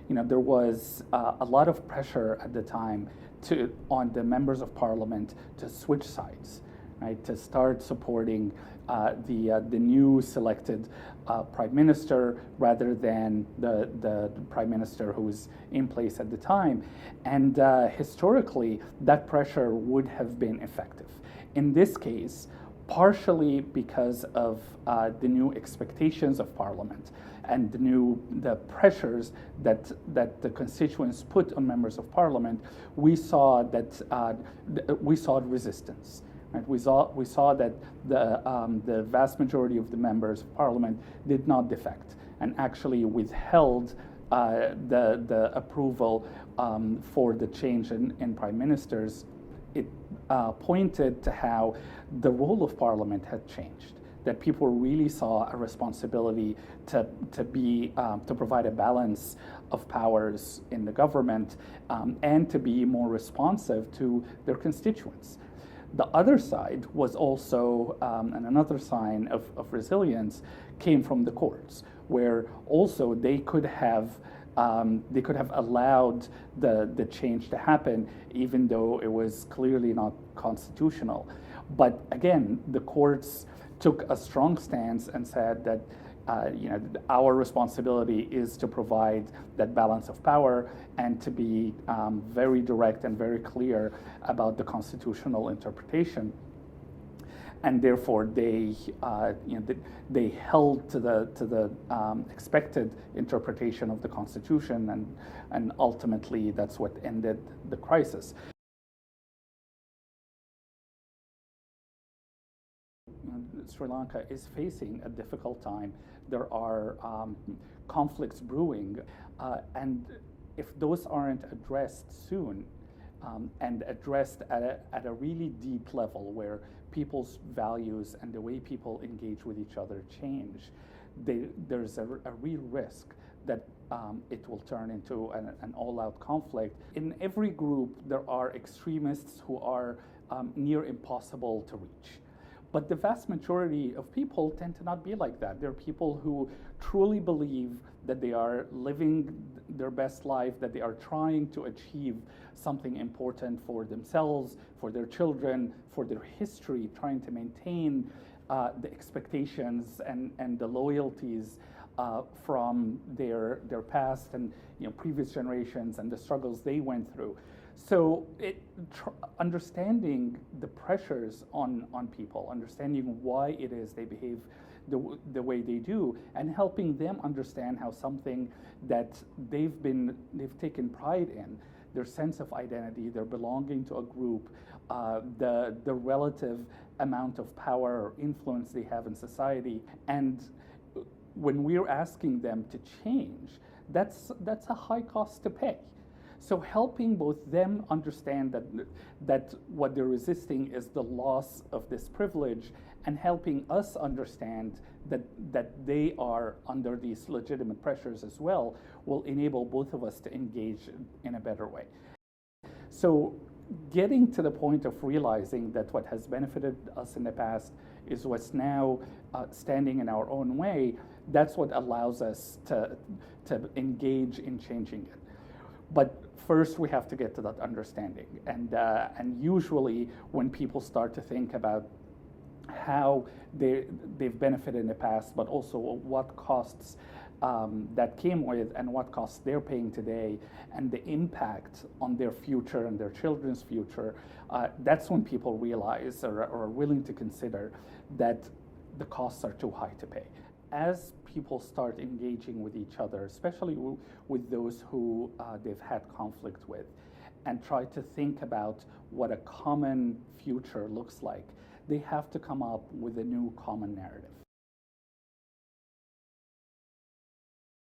there was a lot of pressure at the time on the members of parliament to switch sides, right? To start supporting the new selected prime minister rather than the prime minister who was in place at the time. And historically, that pressure would have been effective. In this case, partially because of the new expectations of parliament and the pressures that the constituents put on members of parliament, we saw resistance. Right? We saw that the vast majority of the members of parliament did not defect and actually withheld the approval for the change in prime ministers. It pointed to how the role of parliament had changed, that people really saw a responsibility to provide a balance of powers in the government and to be more responsive to their constituents. The other side was also, and another sign of resilience came from the courts, where also they could have allowed the change to happen, even though it was clearly not constitutional. But again, the courts took a strong stance and said that our responsibility is to provide that balance of power and to be very direct and very clear about the constitutional interpretation. And therefore, they held to the expected interpretation of the Constitution, and ultimately that's what ended the crisis. Sri Lanka is facing a difficult time. There are conflicts brewing, and if those aren't addressed soon and addressed at a really deep level where people's values and the way people engage with each other change, there's a real risk that it will turn into an all-out conflict. In every group, there are extremists who are near impossible to reach. But the vast majority of people tend to not be like that. They're people who truly believe that they are living their best life, that they are trying to achieve something important for themselves, for their children, for their history, trying to maintain the expectations and the loyalties from their past and previous generations and the struggles they went through. So understanding the pressures on people, understanding why it is they behave the way they do, and helping them understand how something that they've taken pride in, their sense of identity, their belonging to a group, the relative amount of power or influence they have in society, and when we're asking them to change, that's a high cost to pay. So helping both them understand that what they're resisting is the loss of this privilege, and helping us understand that they are under these legitimate pressures as well, will enable both of us to engage in a better way. So getting to the point of realizing that what has benefited us in the past is what's now standing in our own way, that's what allows us to engage in changing it. But first, we have to get to that understanding. And usually, when people start to think about how they've benefited in the past, but also what costs that came with and what costs they're paying today, and the impact on their future and their children's future, that's when people realize or are willing to consider that the costs are too high to pay. As people start engaging with each other, especially with those who they've had conflict with, and try to think about what a common future looks like, they have to come up with a new common narrative.